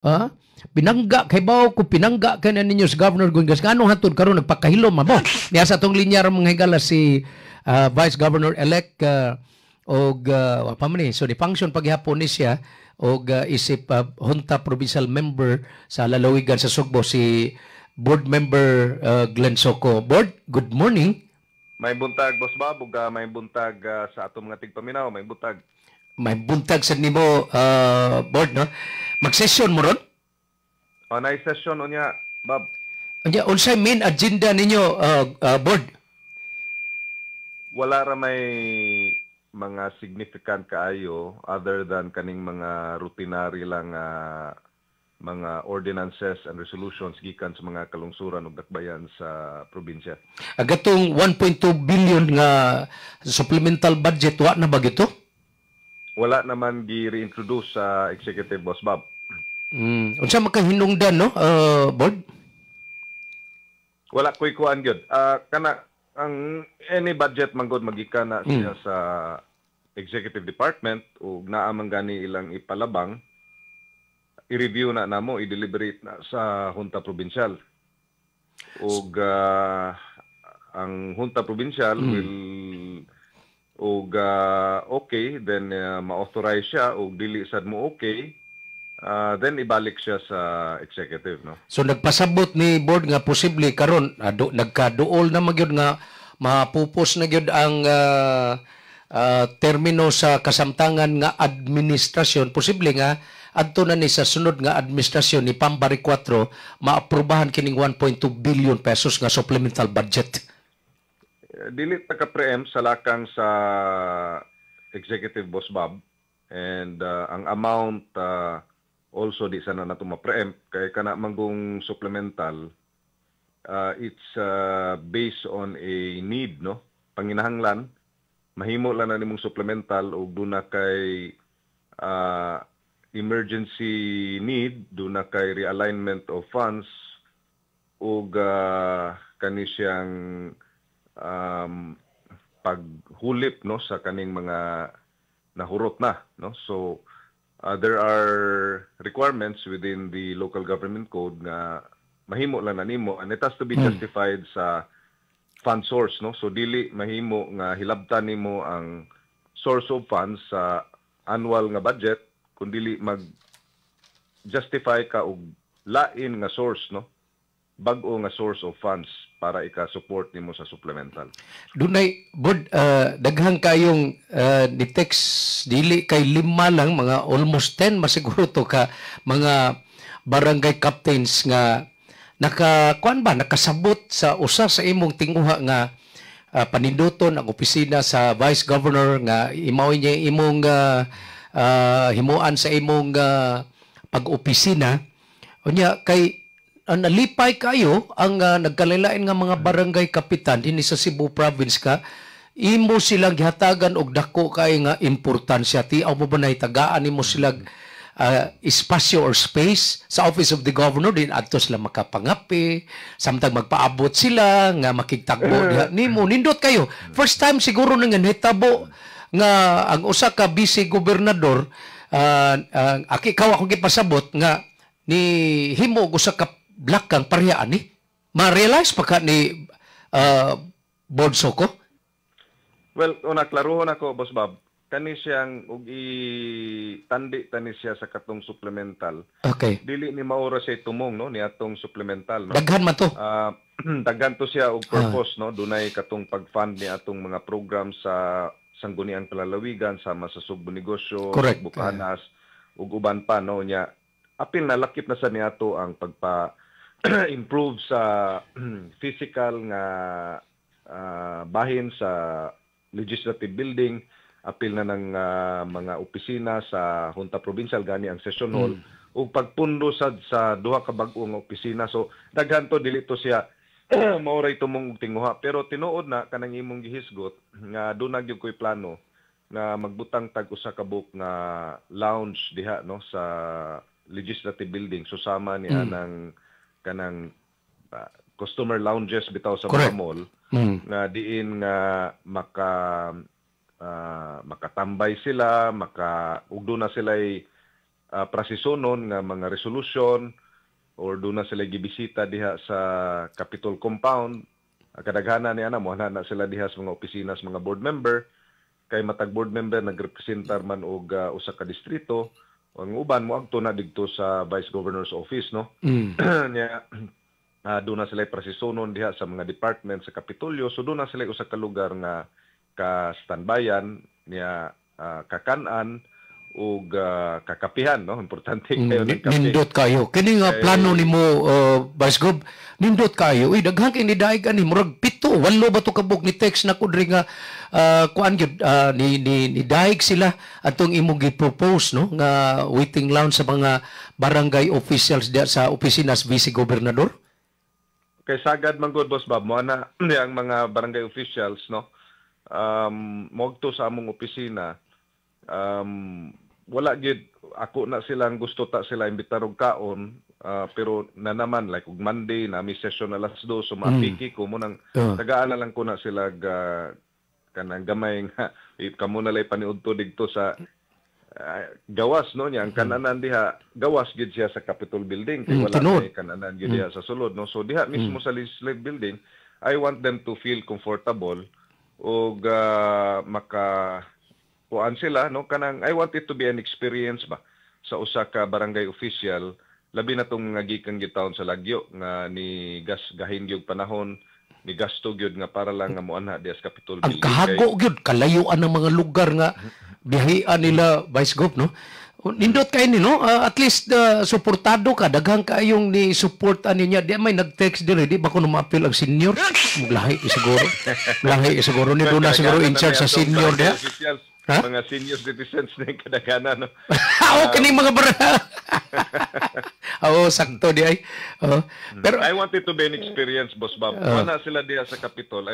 Ha? Pinangga kay bawo ko pinangga kay na ninyo sa Governor Gungas ngano hatod karon nagpakahilom mo. Niya sa tong linya ra mga higala si Vice Governor elect og wa pa man ni so ni function paghapon ni siya og isip Junta Provincial Member sa lalawigan sa Sugbo si Board Member Glenn Soco. Board, good morning. May buntag, Boss Bob, ug may buntag sa atong mga tigpaminaw, may buntag. May buntag sa nimo board no. Mag-session mo ron? O, na-session unya, Bob. Anya unsay main agenda ninyo board? Wala ra may mga significant kaayo other than kaning mga routinary lang mga ordinances and resolutions gikan sa mga kalungsuran ug dakbayan sa probinsya. Agatong 1.2 billion nga supplemental budget wa na ba gito? Wala naman gi-reintroduce sa executive, Boss Bob. Unsa makahinungdan no board? Wala ko'y kuan gyud. Kana ang any budget manggod magikan na siya sa executive department ug naa man gani ilang ipalabang i-review na namo, i-deliberate na sa Junta Provincial. Ug ang Junta Provincial will ug okay, then ma-authorize siya ug dili sad mo okay, then ibalik siya sa executive, no? So nagpasabot ni board nga posible karon nagkaduol na magyud nga mapupos na gyud ang termino sa kasamtangan nga administrasyon, posible nga adto na ni sa sunod nga administrasyon ni Pambari 4 maaprubahan kining 1.2 billion pesos nga supplemental budget. Dili ta ka-preempt sa lakang sa executive, Boss Bob, and ang amount also di sana nato ma-preempt kay kana manggong supplemental it's based on a need, no? Panginahanglan mahimo lang na nimong supplemental ug duna kay emergency need, duna kay realignment of funds ug kani siyang paghulip, no, sa kaning mga nahurot na, no? So there are requirements within the local government code nga mahimo lang na nimo, and it has to be justified sa fund source, no? So dili mahimo nga hilabtan nimo ang source of funds sa annual nga budget kun dili mag justify ka og lain nga source, no? Bag-o nga source of funds para ika-support nimo sa supplemental. Dunay board daghang kayong ni text dili kay 5 lang, mga almost 10 masiguro to ka mga barangay captains nga nakasabot sa usa sa imong tinguha nga paninduton ang opisina sa Vice Governor nga imaw niya imong himuan sa imong pag-opisina. Unya kay nalipay kayo ang nagkalailain nga mga barangay kapitan dinhi sa Cebu province ka, imo silang gihatagan og dako kay nga importansya. Tiaw mo ba na itagaan nimo silang espasyo or space sa Office of the Governor din adto sila makapangapi, samtang magpaabot sila nga makigtagbo diha nimo. Nindot kayo. First time siguro nga nahitabo nga ang usa ka vice gobernador ikaw akong gipasabot nga ni himo og usa ka black kang pareha ani. Ma-realize pa ka ni Board Soco? Well, una klaruhon ako, Boss Bob, kani siyang ug tandi tani siya sa katong supplemental. Okay. Dili ni maura siya tumong, no, ni atong supplemental, no? Daghan man to. Daghan to siya og purpose, no? Dunay katong pag-fund ni atong mga program sa sangguniang palalawigan sama sa Sugbo Negosyo, Correct. Bukanas, ug uban pa, no, nya apil na lakip na sa niato ang improve sa physical nga bahin sa legislative building, apil na ng mga opisina sa Junta Provincial gani ang session hall, ug pagpundo sa duha ka bag-o nga opisina. So daghan to, dili to siya maoray tumong tinguha, pero tinuod na kanang imong gihisgot nga dunag gyud koy plano nga magbutang tag usa ka book nga lounge diha, no, sa legislative building, susama niya ng kanang customer lounges bitaw sa mga mall nga diin nga makatambay sila, ugdo na sila'y prasisonon nga mga resolution or doon na sila gibisita diha sa Capitol compound. Kadaghanan niya na mo na sila diha sa mga opisina sa mga board member, kay matag board member nagrepresentar man og usa ka distrito, ang uban mo agto na didto sa Vice Governor's Office, no? Nya doon na sila prasisonon diha sa mga department sa Kapitolyo, so doon na sila usa ka lugar nga ka-standbyan niya, kakanan ug kakapihan, no? Importante kayo ng kape. Nindot kayo. Kini nga plano nimo, Vice Gov, nindot kayo. Uy, daghang kay ni daig ani murag 7, 8 ba to kabuk ni text na kudri nga kuan gyud ni daig sila atong imong gi-propose, no, nga waiting lounge sa mga barangay officials diya sa opisina sa Vice Gobernador. Kay sagad man gud, Boss Bob, mo na ang mga barangay officials, no, mogto sa among opisina, wala gid ako na silang gusto ta sila imbitar og kaon, pero na naman like ug Monday na mi session alas 2, so mapiki ko mo nang tagaan na lang ko na sila kanang gamay nga kamo na lay paniudto didto sa gawas, no, nya ang kananan diha gawas gid siya sa Capitol building, kay wala may kananan gid diha sa sulod, no, so diha mismo sa legislative building I want them to feel comfortable ug kuan sila, no, kanang I want it to be an experience ba sa usa ka barangay official, labi na tong nga gikan gitaon sa Lagyo nga ni gahin gyud panahon ni gasto gyud nga para lang nga moanha diha sa Capitol building. Ang kahago gyud kalayuan ng mga lugar nga bihian nila, Vice Gov, no. Nindot kay ni, no, at least suportado ka, daghang kayong ni support ani niya. Di may nag-text dire, di ba ko ma-appeal ang senior? Muglahi siguro. Lahi siguro ni do na siguro in charge sa senior diha. Mga senior citizens na yung kadaghanan, no? Kining mga sakto di ay. Pero I want it to be an experience, Boss Bob. Wala sila diha sa Capitol.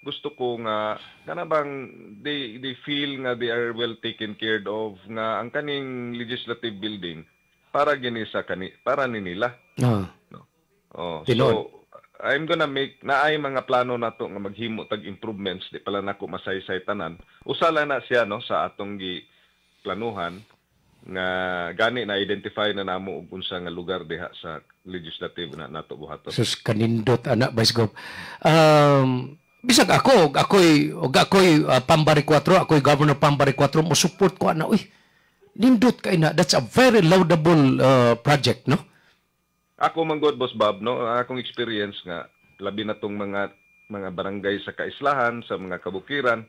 Gusto ko nga bang they feel nga they are well taken care of, nga ang kaning legislative building para gini sa para ni nila. No? So I'm gonna make naay mga plano nato nga maghimo tag improvements, di pala nako masaysay tanan. Usala na siya, no, sa atong gi planuhan nga gani na identify na namo og unsa nga lugar diha sa legislative na nato buhaton. Sus kanindot anak, Vice Gov. Bisag ako'y Pambari 4, ako'y Governor Pambari 4, mo support ko ana. Uy, nindot kay na. That's a very laudable project, no? Ako man god, Boss Bob, no, akong experience nga labi na tong mga barangay sa kaislahan, sa mga kabukiran,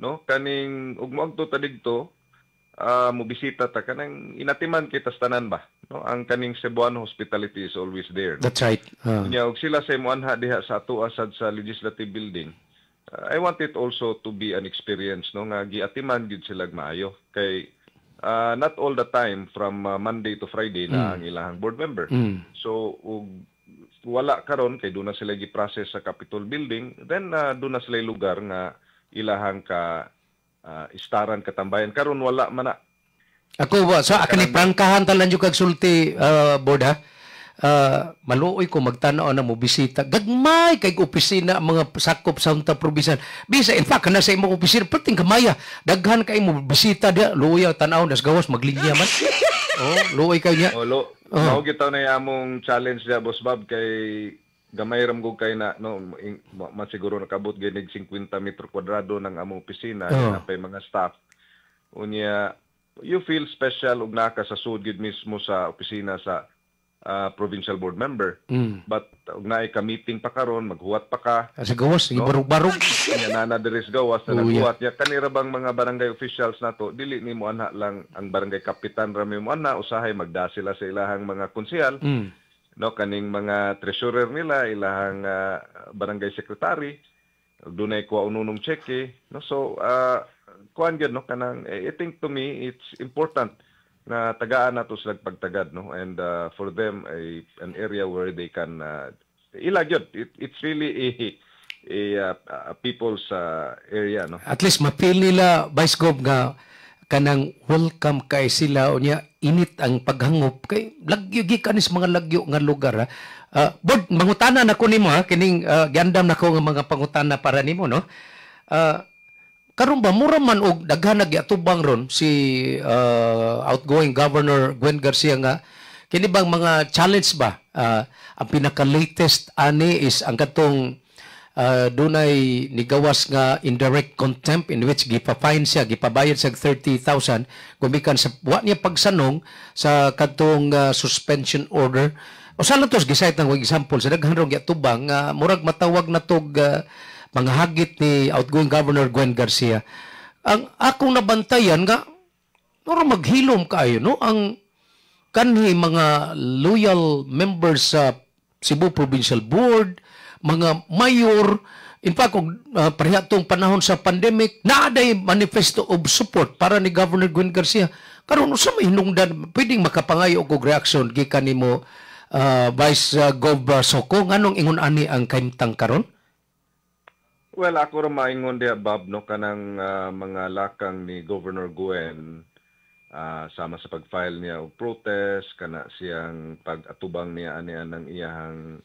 no, kaning ug moadto ta digto, mo bisita ta kanang inatiman kita sa tanan ba, no, ang kaning Cebuano hospitality is always there. That's right. Nya og sila sa imuanha diha sa ato asad sa legislative building. I want it also to be an experience, no, nga giatiman gid sila maayo kay not all the time from Monday to Friday na ang ilahang board member. So wala karon kay doon na sila gi-process sa Capitol building, then doon na sila lugar nga ilahang istaran katambayan karon wala man na. Ako ba sa akin prangkahan talan jud kag sulti, board ha. Maluoy ko magtanaw na mo bisita gagmay kay opisina mga sakop sa unta probinsya. Bisa in fact kana sa imong opisina perting kamaya daghan kay mo bisita dia luoy tanaw das gawas maglinya man. Luoy kay niya. Mao gitaw na among challenge dia, Boss Bob, kay gamay ram gud kay na, no, masiguro nakabot ginig 50 metro kwadrado ng among opisina, napay mga staff. Unya you feel special ug naka sa sud gid mismo sa opisina sa provincial board member. But ug naay ka meeting pa karon, maghuwat pa ka. Sa gawas, no? Barog-barog. Nya nana diri sa gawas na naghuwat nya kanira bang mga barangay officials nato dili nimo ana lang ang barangay kapitan ra mo ana, usahay magda sila sa ilahang mga konsehal. No, kaning mga treasurer nila, ilahang barangay secretary, dunay kuha ununong cheque, no. So kuan gyud, no, kanang I think to me it's important na tagaan nato sila pagtagad, no, and for them an area where they can ilagyod. It's really a people's area, no. At least mapil nila, Vice Gov, nga kanang welcome kay sila unya init ang paghangop kay lagyo gikanis mga lagyo nga lugar, ha. Board, mangutana na ko nimo, ha, kining giandam na ko nga mga pangutana para nimo, no. karon ba mura man og daghan nagyatubang ron si outgoing Governor Gwen Garcia nga kini bang mga challenge ba ang pinaka-latest ani is ang katong dunay nigawas nga indirect contempt in which gipa-fine siya, gipabayad siya 30,000 gumikan sa wa niya pagsanong sa katong suspension order. O sa latos gisayt ng example sa daghan rong gyatubang murag matawag na tog mga hagit ni outgoing Governor Gwen Garcia. Ang akong nabantayan nga mura maghilom kaayo no ang kanhi mga loyal members sa Cebu Provincial Board, mga mayor, in fact, kung parehatong panahon sa pandemic, naaday manifesto of support para ni Governor Gwen Garcia. Karon sa may hinungdan, pwedeng makapangayo og reaction gikan nimo Vice Gov Soko, nganong ingon ani ang kaimtang karon? Well, ako ra maingon diha Bob no kanang mga lakang ni Governor Gwen sama sa pag-file niya og protest kana siyang pag-atubang niya ani ang iyahang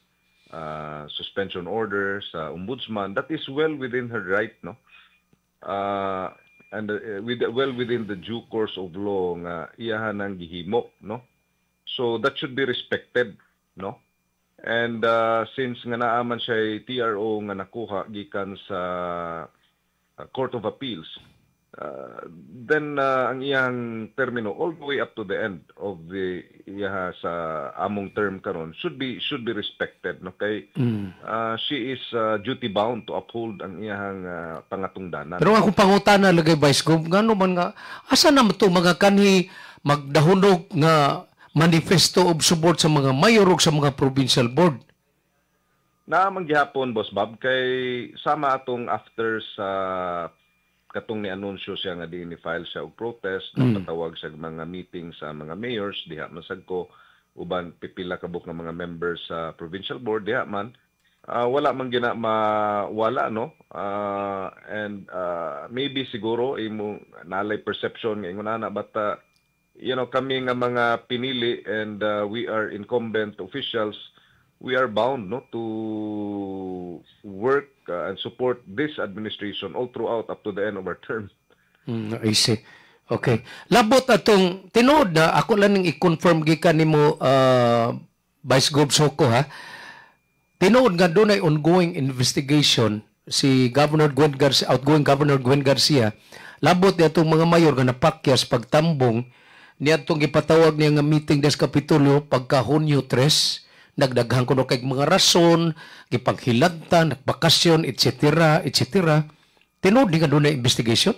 suspension order sa ombudsman, that is well within her right, no? And well within the due course of law nga iyahan ang gihimo, no? So that should be respected, no? And since nga naaman siya TRO nga nakuha gikan sa Court of Appeals, then ang iyang termino all the way up to the end of the iyaha sa among term karon should be respected, no? Kay she is duty bound to uphold ang iyahang pangatungdanan. Pero akong pangutana lagay Vice Gov, ngano man nga asa na to mga kanhi magdahunog nga manifesto of support sa mga mayor ug sa mga provincial board? Naamang gihapon Boss Bob kay sama atong after sa katong ni anunsyo siya nga di ni file siya og protest, patawag sa mga meeting sa mga mayors diha masag ko uban pipila ka buk ng mga members sa provincial board diha man wala man gina mawala, no? And maybe siguro imo nalay perception nga ingon ana but you know, kami nga mga pinili and we are incumbent officials, we are bound, no, to work and support this administration all throughout up to the end of our term. I see. Okay. Labot atong tinuod na ako lang ning i-confirm gikan nimo Vice Gov Soko ha. Tinuod nga dunay ongoing investigation si Governor Gwen Garcia, outgoing Governor Gwen Garcia. Labot ni atong mga mayor nga napakyas pagtambong ni atong gipatawag niya nga meeting des Kapitulo pagka Hunyo 3. Nagdaghan ko no kay mga rason, gipanghilagtan, nagbakasyon, etc. etc. Tinuod di nga doon na investigation?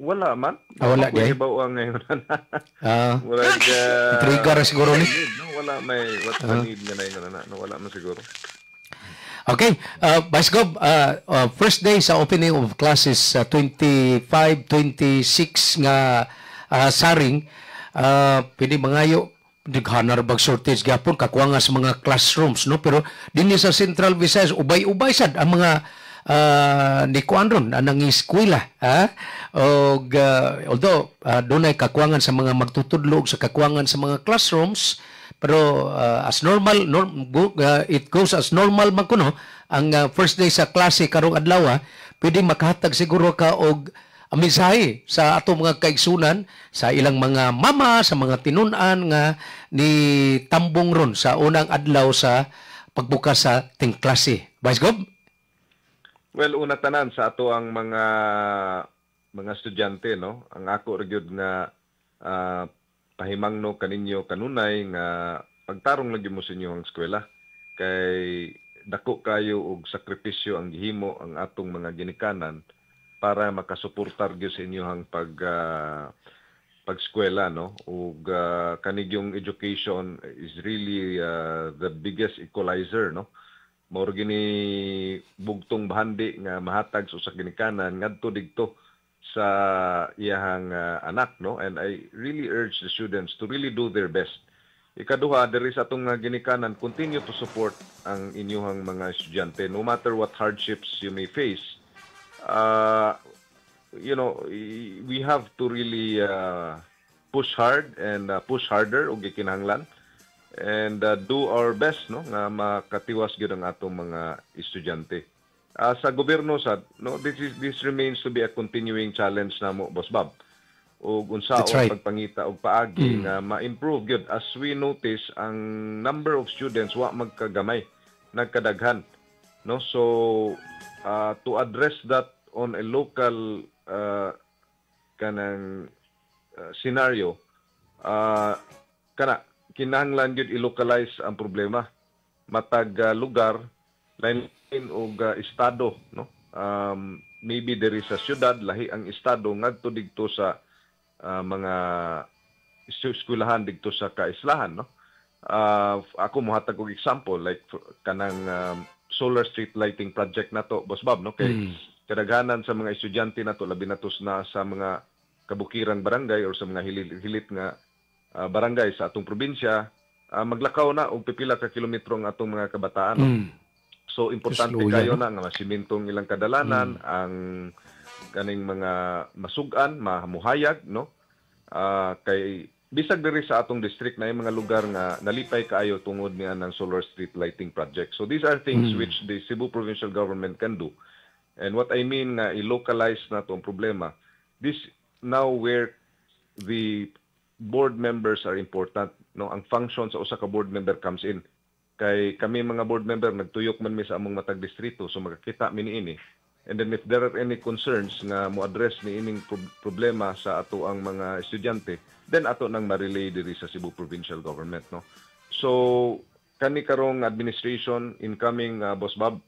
Wala man. Wala di. Ibaw ang ngayon. Wala trigger siguro ni. Wala may what need nga na yun na. Wala man siguro. Okay, Vice Gov, first day sa opening of classes 25, 26 nga saring, pwede mangayo dighanar bag shortage gapon kakuha sa mga classrooms, no? Pero dinhi sa Central Visayas ubay-ubay sad ang mga ni kuan anang eskwela og although dunay kakuwangan sa mga magtutudlo sa kakuwangan sa mga classrooms, pero as normal it goes as normal man kuno ang first day sa klase karong adlaw pwede makahatag siguro ka og ang mensahe sa ato mga kaigsunan, sa ilang mga mama, sa mga tinunan nga ni tambong ron sa unang adlaw sa pagbukas sa ting klase. Vice Gov? Well, una tanan sa ato ang mga estudyante, no? Ang ako gyud nga pahimangno kaninyo kanunay nga pagtarong lagi mo sa inyong eskwela kay dako kayo og sakripisyo ang gihimo ang atong mga ginikanan para makasuportar gyud sa inyong pag-eskwela, no? Ug kanigyong education is really the biggest equalizer, no? Mao gini bugtong bahandi nga mahatag sa ginikanan ngadto digto sa iyahang anak, no? And I really urge the students to really do their best. Ikaduha, there is atong ginikanan, continue to support ang inyong mga estudyante no matter what hardships you may face. You know, we have to really push hard and push harder og gikinahanglan and do our best, no, nga makatiwas gyud ang atong mga estudyante. sa gobyerno sad, no, this remains to be a continuing challenge namo, Boss Bob. O unsa That's o right. pagpangita og paagi nga ma-improve gyud. As we notice, ang number of students wa magkagamay, nagkadaghan, no? So to address that on a local kanang scenario, kana kinahanglan gyud i-localize ang problema matag lugar lain og estado, no? Maybe there is a syudad, lahi ang estado ngadto didto sa mga eskwelahan didto sa kaislahan, no? Ako mohatag og example like kanang solar street lighting project nato, Boss Bob, no? Kay kadaghanan sa mga estudyante nato labi na sa mga kabukirang barangay or sa mga hilit nga barangay sa atong probinsya, maglakaw na og pipila ka kilometro ang atong mga kabataan, no? So importante Slow kayo yan, no? na nga masimintong ilang kadalanan, ang kaning mga masugan, mahamuhayag, no? Kay bisag diri sa atong district na yung mga lugar nga nalipay kaayo tungod niya ng solar street lighting project. So these are things which the Cebu provincial government can do. And what I mean na i-localize na itong problema, this now where the board members are important, no? Ang function sa usa ka board member comes in. Kay kami mga board member nagtuyok man mi sa among matag distrito, so makakita mi niini. And then if there are any concerns nga mo address ni ining problema sa ato ang mga estudyante, then ato nang ma-relay diri sa Cebu provincial government, no? So kani karong administration incoming, Boss Bob,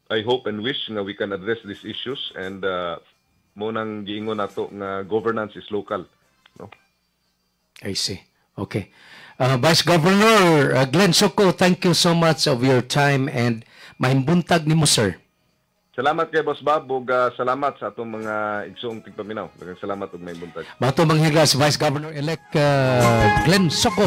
I hope and wish nga we can address these issues, and mo nang giingon nato nga governance is local, no? I see. Okay. Vice Governor Glenn Soko, thank you so much of your time and mahimbutag nimo, sir. Salamat kay Boss Bob, ug salamat sa atong mga igsoong tigpaminaw. Daghang salamat ug may buntag. Bato manghigas Vice Governor-elect Glenn Soko.